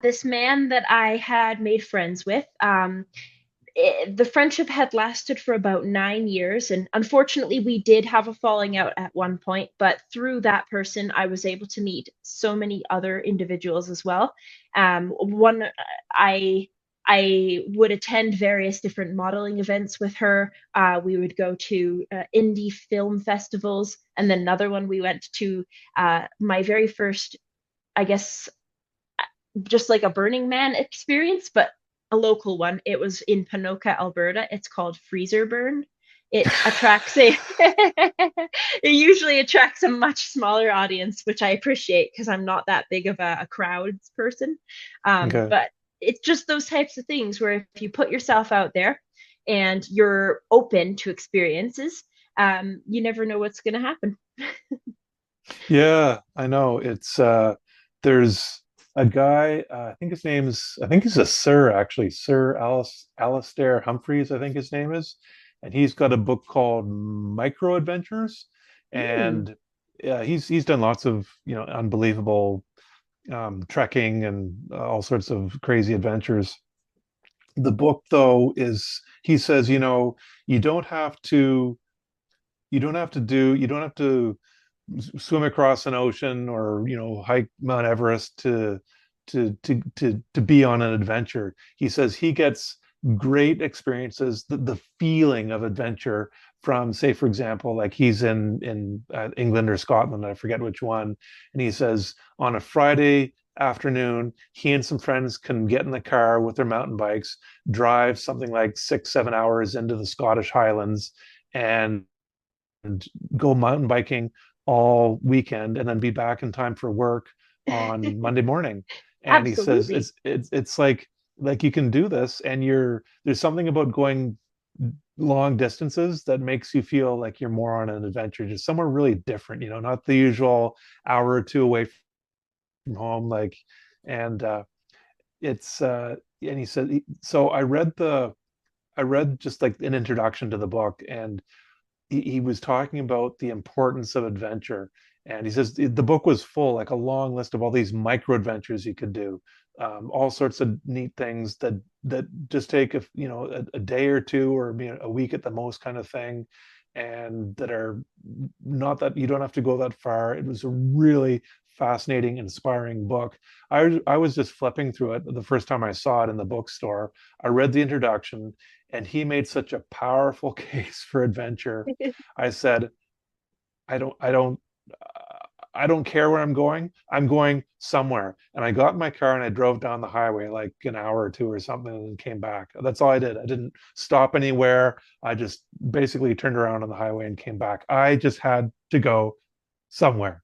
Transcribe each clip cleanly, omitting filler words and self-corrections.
this man that I had made friends with. The friendship had lasted for about 9 years, and unfortunately, we did have a falling out at one point. But through that person, I was able to meet so many other individuals as well. One, I I would attend various different modeling events with her. We would go to indie film festivals, and then another one we went to my very first, I guess, just like a Burning Man experience, but a local one. It was in Ponoka, Alberta. It's called Freezer Burn. It attracts a it usually attracts a much smaller audience, which I appreciate because I'm not that big of a crowds person. Okay. But it's just those types of things where if you put yourself out there and you're open to experiences, you never know what's going to happen. Yeah, I know. It's there's a guy, I think he's a Sir actually, Sir Alistair Humphreys, I think his name is. And he's got a book called Micro Adventures. Mm. And yeah, he's done lots of, unbelievable trekking and all sorts of crazy adventures. The book though is he says, you don't have to you don't have to swim across an ocean or hike Mount Everest to be on an adventure. He says he gets great experiences, the feeling of adventure from, say, for example, like he's in England or Scotland, I forget which one, and he says on a Friday afternoon, he and some friends can get in the car with their mountain bikes, drive something like 6, 7 hours into the Scottish Highlands, and go mountain biking all weekend and then be back in time for work on Monday morning. And he says Absolutely. it's like you can do this and there's something about going long distances that makes you feel like you're more on an adventure, just somewhere really different, not the usual hour or two away from home. And it's and he said so I read just like an introduction to the book, and he was talking about the importance of adventure. And he says the book was full, like a long list of all these micro adventures you could do, all sorts of neat things that just take a day or two or a week at the most kind of thing, and that are not that you don't have to go that far. It was a really fascinating, inspiring book. I was just flipping through it the first time I saw it in the bookstore. I read the introduction, and he made such a powerful case for adventure. I said, I don't, I don't, I don't care where I'm going. I'm going somewhere. And I got in my car and I drove down the highway like an hour or two or something and came back. That's all I did. I didn't stop anywhere. I just basically turned around on the highway and came back. I just had to go somewhere.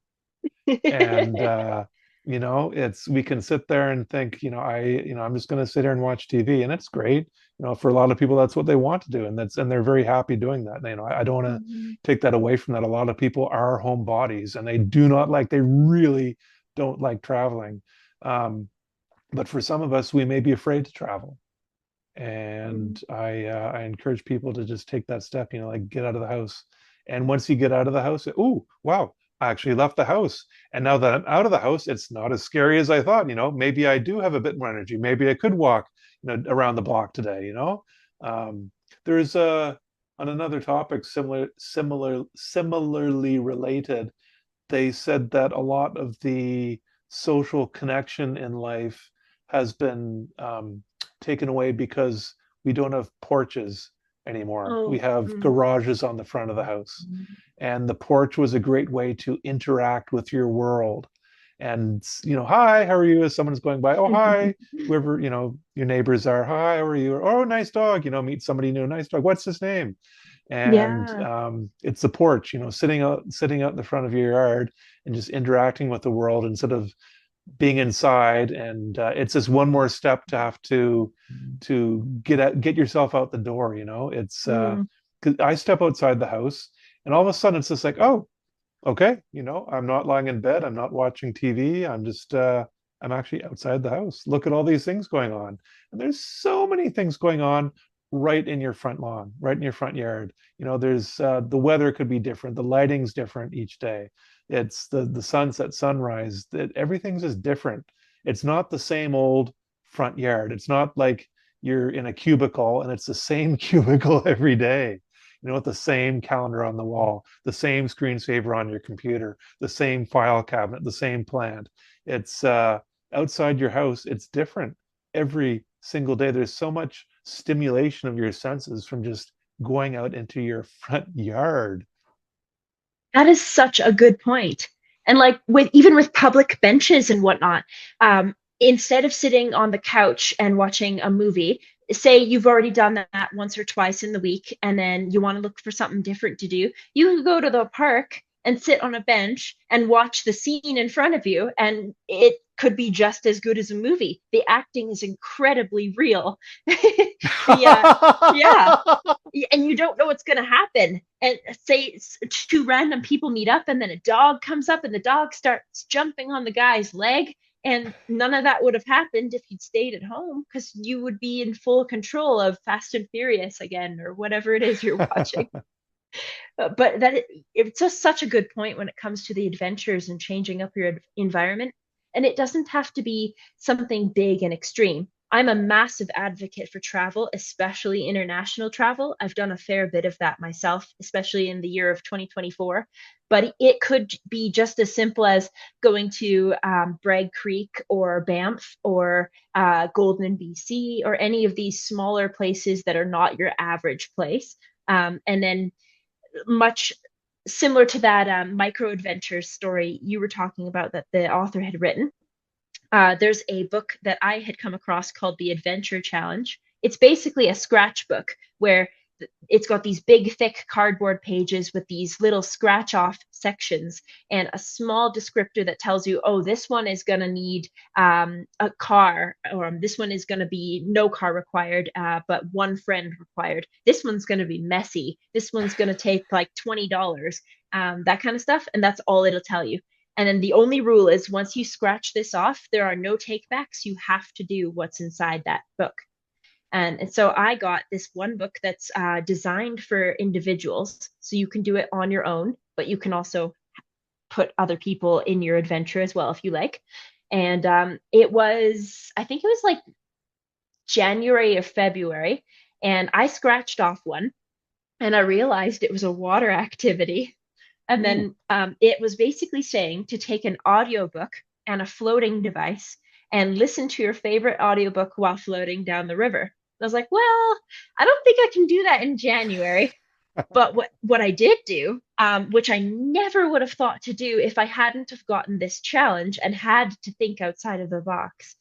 And it's we can sit there and think, I'm just going to sit here and watch TV, and it's great. For a lot of people that's what they want to do, and they're very happy doing that. I don't want to Mhm. take that away from that. A lot of people are homebodies and they really don't like traveling. um, but for some of us, we may be afraid to travel, and I encourage people to just take that step, like get out of the house. And once you get out of the house, oh wow, I actually left the house. And now that I'm out of the house, it's not as scary as I thought. Maybe I do have a bit more energy. Maybe I could walk, around the block today. Um, there's a on another topic similarly related. They said that a lot of the social connection in life has been taken away because we don't have porches anymore. We Oh, have mm. garages on the front of the house. And the porch was a great way to interact with your world. And, hi, how are you? As someone's going by, oh, hi, whoever, your neighbors are, hi, how are you? Or, oh, nice dog, meet somebody new, nice dog. What's his name? And Yeah. it's the porch, sitting out in the front of your yard and just interacting with the world instead of being inside. And it's just one more step to have to get yourself out the door. It's Mm. 'cause I step outside the house, and all of a sudden it's just like, oh, okay, I'm not lying in bed, I'm not watching TV, I'm actually outside the house. Look at all these things going on. And there's so many things going on right in your front lawn, right in your front yard. There's the weather could be different, the lighting's different each day. It's the sunset, sunrise, that everything's just different. It's not the same old front yard. It's not like you're in a cubicle and it's the same cubicle every day, with the same calendar on the wall, the same screensaver on your computer, the same file cabinet, the same plant. It's outside your house, it's different every single day. There's so much stimulation of your senses from just going out into your front yard. That is such a good point. And like with even with public benches and whatnot, instead of sitting on the couch and watching a movie, say you've already done that once or twice in the week, and then you want to look for something different to do, you can go to the park and sit on a bench and watch the scene in front of you, and it could be just as good as a movie. The acting is incredibly real. the Yeah, and you don't know what's going to happen. And say two random people meet up, and then a dog comes up, and the dog starts jumping on the guy's leg. And none of that would have happened if you'd stayed at home because you would be in full control of Fast and Furious again or whatever it is you're watching. But it's just such a good point when it comes to the adventures and changing up your environment. And it doesn't have to be something big and extreme. I'm a massive advocate for travel, especially international travel. I've done a fair bit of that myself, especially in the year of 2024. But it could be just as simple as going to Bragg Creek or Banff or Golden, BC, or any of these smaller places that are not your average place. And then much similar to that micro adventure story you were talking about that the author had written. There's a book that I had come across called The Adventure Challenge. It's basically a scratchbook where it's got these big, thick cardboard pages with these little scratch off sections and a small descriptor that tells you, oh, this one is going to need a car, or this one is going to be no car required, but one friend required. This one's going to be messy. This one's going to take like $20, that kind of stuff. And that's all it'll tell you. And then the only rule is once you scratch this off, there are no takebacks. You have to do what's inside that book. And so I got this one book that's designed for individuals. So you can do it on your own, but you can also put other people in your adventure as well if you like. And I think it was like January or February. And I scratched off one and I realized it was a water activity. And Ooh. then it was basically saying to take an audiobook and a floating device and listen to your favorite audiobook while floating down the river. I was like, well, I don't think I can do that in January. But what I did do, which I never would have thought to do if I hadn't have gotten this challenge and had to think outside of the box,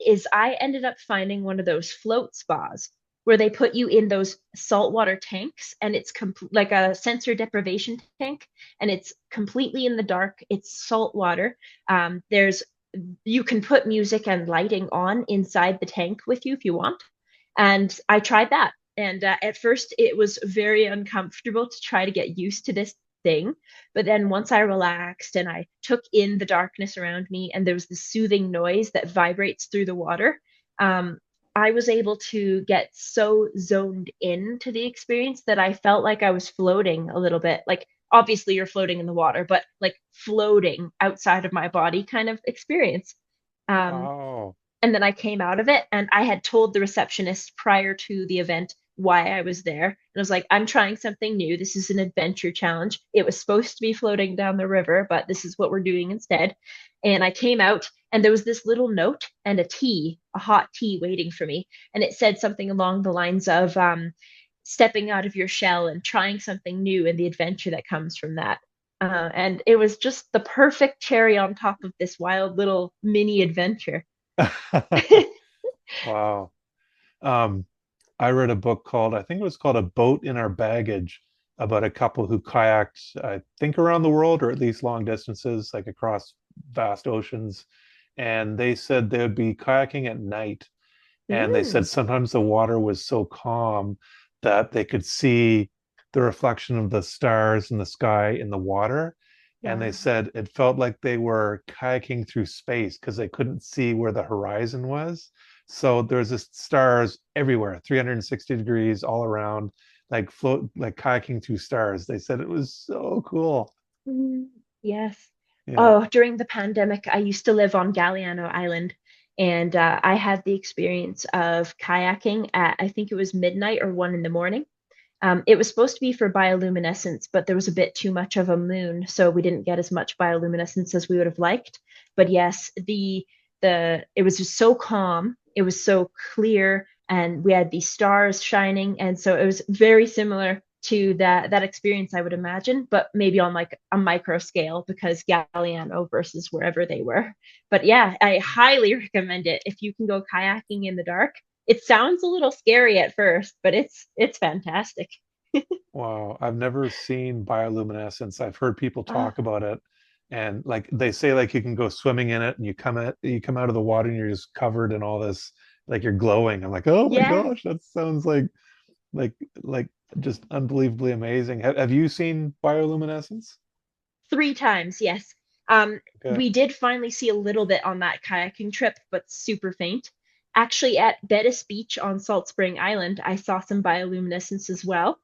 is I ended up finding one of those float spas where they put you in those saltwater tanks and it's like a sensor deprivation tank and it's completely in the dark. It's salt water. There's You can put music and lighting on inside the tank with you if you want. And I tried that. And at first, it was very uncomfortable to try to get used to this thing. But then once I relaxed and I took in the darkness around me, and there was this soothing noise that vibrates through the water, um, I was able to get so zoned into the experience that I felt like I was floating a little bit. Like, obviously, you're floating in the water, but like floating outside of my body kind of experience. Um, Wow. and then I came out of it and I had told the receptionist prior to the event why I was there. And I was like, I'm trying something new. This is an adventure challenge. It was supposed to be floating down the river, but this is what we're doing instead. And I came out and there was this little note and a hot tea waiting for me. And it said something along the lines of stepping out of your shell and trying something new and the adventure that comes from that. And it was just the perfect cherry on top of this wild little mini adventure. Wow. Um, I read a book called, I think it was called A Boat in Our Baggage, about a couple who kayaked, I think around the world, or at least long distances, like across vast oceans. And they said they would be kayaking at night. And they said Mm, sometimes the water was so calm that they could see the reflection of the stars in the sky in the water. And they wow. said it felt like they were kayaking through space because they couldn't see where the horizon was. So there's just stars everywhere, 360 degrees all around, like float, like kayaking through stars. They said it was so cool. Mm, yes. Yeah. Oh, during the pandemic, I used to live on Galliano Island, and I had the experience of kayaking at, I think it was midnight or 1 in the morning. It was supposed to be for bioluminescence, but there was a bit too much of a moon, so we didn't get as much bioluminescence as we would have liked. But yes, the it was just so calm. It was so clear, and we had these stars shining, and so it was very similar to that experience, I would imagine, but maybe on like a micro scale because Galliano versus wherever they were. But yeah, I highly recommend it if you can go kayaking in the dark. It sounds a little scary at first, but it's fantastic. Wow. I've never seen bioluminescence. I've heard people Oh, talk about it. And like they say like you can go swimming in it and you come out of the water and you're just covered in all this, like you're glowing. I'm like, oh my yeah, gosh, that sounds like like just unbelievably amazing. Have you seen bioluminescence? 3 times, yes. Okay. We did finally see a little bit on that kayaking trip, but super faint. Actually, at Bettis Beach on Salt Spring Island, I saw some bioluminescence as well.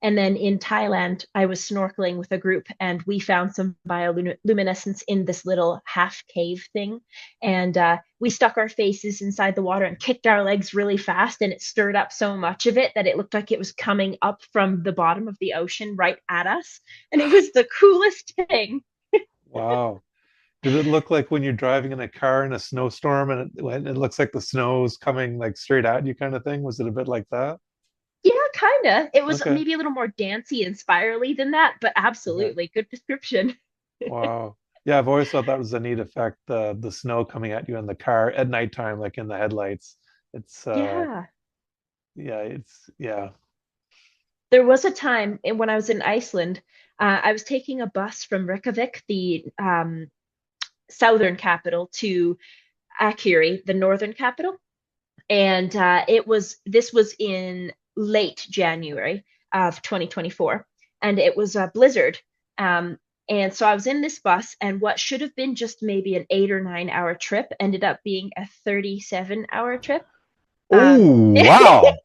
And then in Thailand, I was snorkeling with a group and we found some bioluminescence in this little half cave thing. And we stuck our faces inside the water and kicked our legs really fast. And it stirred up so much of it that it looked like it was coming up from the bottom of the ocean right at us. And it was the coolest thing. Wow. Did it look like when you're driving in a car in a snowstorm and when it looks like the snow's coming like straight at you kind of thing? Was it a bit like that? Yeah, kind of. It was Okay. maybe a little more dancey and spirally than that, but Okay. absolutely good description. Wow. Yeah, I've always thought that was a neat effect, the snow coming at you in the car at nighttime, like in the headlights. It's Yeah. yeah, it's yeah. There was a time when I was in Iceland, I was taking a bus from Reykjavik, the southern capital, to Akureyri, the northern capital. And this was in late January of 2024, and it was a blizzard. And so I was in this bus, and what should have been just maybe an 8 or 9 hour trip ended up being a 37-hour trip. Um, Oh, wow.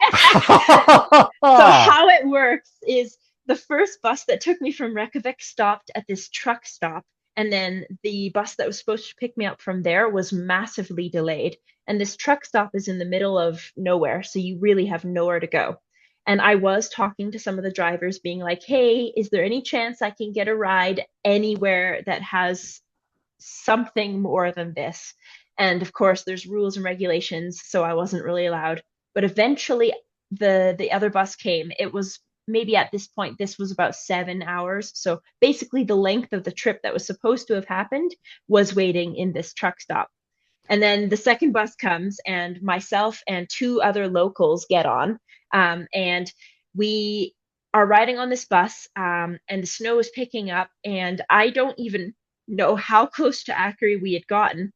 so how it works is the first bus that took me from Reykjavik stopped at this truck stop, and then the bus that was supposed to pick me up from there was massively delayed. And this truck stop is in the middle of nowhere, so you really have nowhere to go. And I was talking to some of the drivers, being like, "Hey, is there any chance I can get a ride anywhere that has something more than this?" And of course, there's rules and regulations, so I wasn't really allowed. But eventually, the other bus came. It was maybe at this point, this was about 7 hours. So basically, the length of the trip that was supposed to have happened was waiting in this truck stop. And then the second bus comes, and myself and two other locals get on. And we are riding on this bus, and the snow is picking up. And I don't even know how close to Ackery we had gotten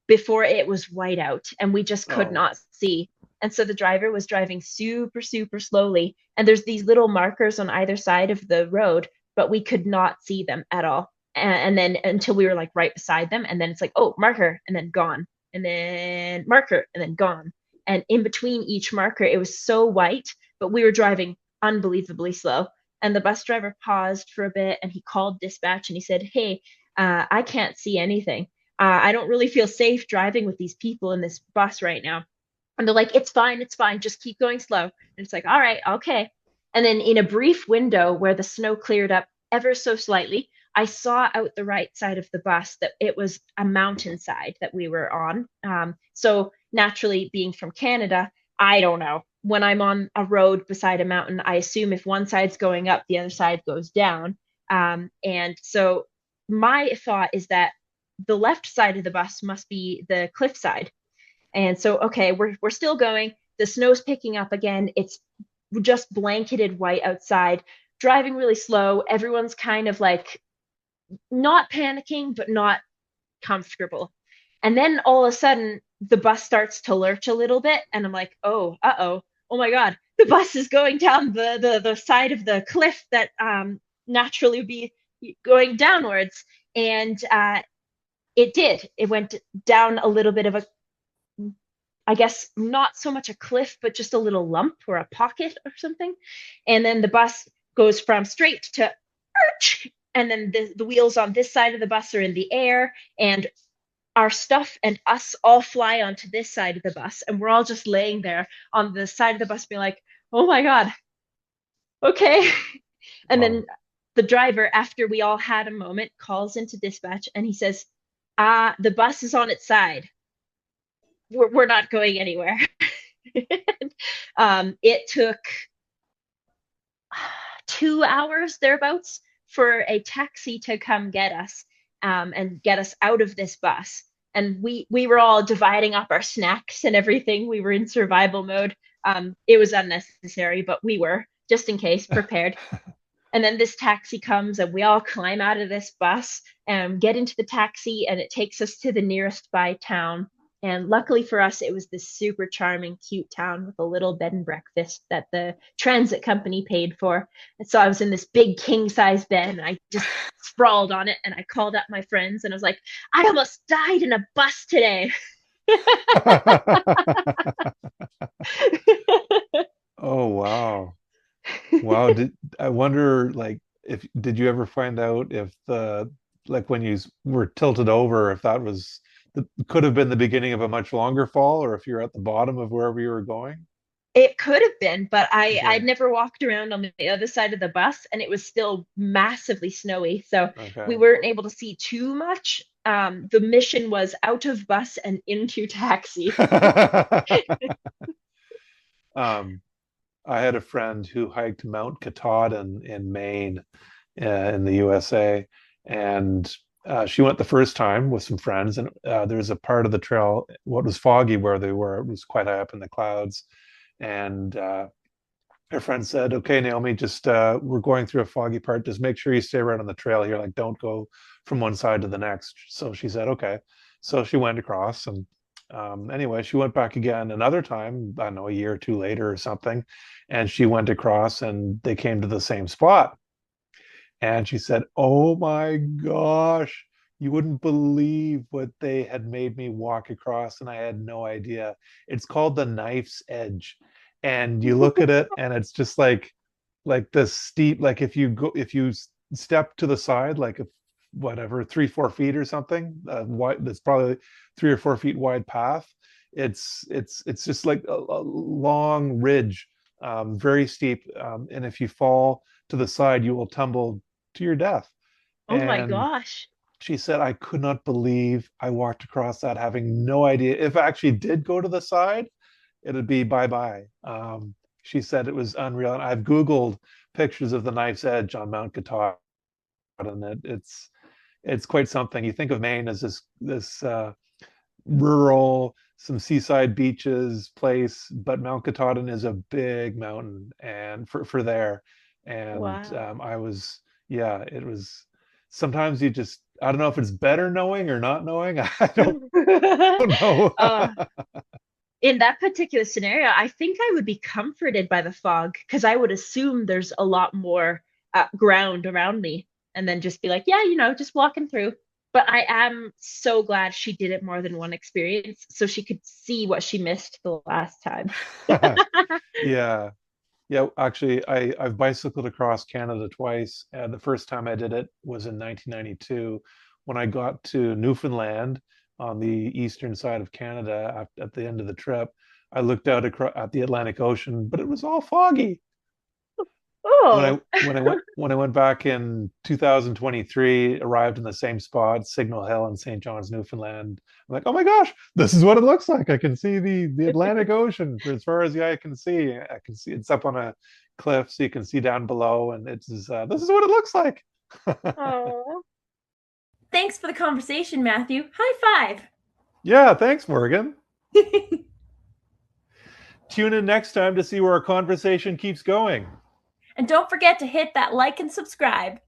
before it was white out, and we just could Oh, not see. And so the driver was driving super, super slowly. And there's these little markers on either side of the road, but we could not see them at all. And then until we were like right beside them, and then it's like, oh, marker, and then gone, and then marker, and then gone. And in between each marker, it was so white, but we were driving unbelievably slow. And the bus driver paused for a bit and he called dispatch and he said, "Hey, I can't see anything. I don't really feel safe driving with these people in this bus right now." And they're like, it's fine, just keep going slow." And it's like, all right, okay. And then in a brief window where the snow cleared up ever so slightly, I saw out the right side of the bus that it was a mountainside that we were on. So naturally, being from Canada, I don't know. When I'm on a road beside a mountain, I assume if one side's going up, the other side goes down. And so my thought is that the left side of the bus must be the cliff side. And so, okay, we're still going. The snow's picking up again. It's just blanketed white outside, driving really slow. Everyone's kind of like not panicking, but not comfortable. And then all of a sudden, the bus starts to lurch a little bit, and I'm like, oh, oh my God, the bus is going down the side of the cliff that naturally would be going downwards. And it did. It went down a little bit of a, I guess, not so much a cliff, but just a little lump or a pocket or something. And then the bus goes from straight to arch. and then the wheels on this side of the bus are in the air, and our stuff and us all fly onto this side of the bus, and we're all just laying there on the side of the bus being like, oh my God, okay. And Wow. then the driver, after we all had a moment, calls into dispatch and he says, the bus is on its side. We're not going anywhere. It took 2 hours thereabouts for a taxi to come get us, and get us out of this bus. And we were all dividing up our snacks and everything. We were in survival mode. It was unnecessary, but we were just in case prepared. And then this taxi comes, and we all climb out of this bus and get into the taxi, and it takes us to the nearest by town. And luckily for us, it was this super charming, cute town with a little bed and breakfast that the transit company paid for. And so I was in this big king size bed, and I just sprawled on it, and I called up my friends, and I was like, I almost died in a bus today. Oh, wow. Wow. I wonder, like, if did you ever find out if the like when you were tilted over, if that was could have been the beginning of a much longer fall, or if you're at the bottom of wherever you were going? It could have been, but I'd Okay. never walked around on the other side of the bus, and it was still massively snowy, so we Okay. weren't able to see too much. The mission was out of bus and into taxi. Um, I had a friend who hiked Mount Katahdin in Maine, in the USA, and she went the first time with some friends, and there's a part of the trail, what was foggy where they were, it was quite high up in the clouds, and her friend said, "Okay, Naomi, just we're going through a foggy part. Just make sure you stay right on the trail here. Like, don't go from one side to the next." So she said, "Okay." So she went across, and anyway, she went back again another time. I don't know, a year or two later or something, and she went across, and they came to the same spot. And she said, "Oh my gosh, you wouldn't believe what they had made me walk across, and I had no idea. It's called the knife's edge. And you look at it, and it's just like this steep, like if you step to the side, like if whatever, 3, 4 feet or something, wide, that's probably 3 or 4 feet wide path. It's just like a long ridge, very steep. And if you fall to the side, you will tumble to your death." Oh my And gosh. she said, "I could not believe I walked across that, having no idea. If I actually did go to the side, it'd be bye bye." She said it was unreal. And I've Googled pictures of the knife's edge on Mount Katahdin, and it's quite something. You think of Maine as this rural, some seaside beaches place, but Mount Katahdin is a big mountain, and for there, and Wow. I was, yeah, it was. Sometimes you just, I don't know if it's better knowing or not knowing. I don't know. uh, in that particular scenario, I think I would be comforted by the fog because I would assume there's a lot more ground around me, and then just be like, yeah, just walking through. But I am so glad she did it more than one experience so she could see what she missed the last time. Yeah. Yeah, actually, I've bicycled across Canada twice. The first time I did it was in 1992 when I got to Newfoundland on the eastern side of Canada at the end of the trip. I looked out at the Atlantic Ocean, but it was all foggy. Oh, When I went back in 2023, arrived in the same spot, Signal Hill in St. John's, Newfoundland. I'm like, oh my gosh, this is what it looks like. I can see the Atlantic Ocean for as far as the eye can see. I can see it's up on a cliff, so you can see down below, and it's this is what it looks like. oh. Thanks for the conversation, Matthew. High Yeah, thanks, Morgan. five. Tune in next time to see where our conversation keeps going. And don't forget to hit that like and subscribe.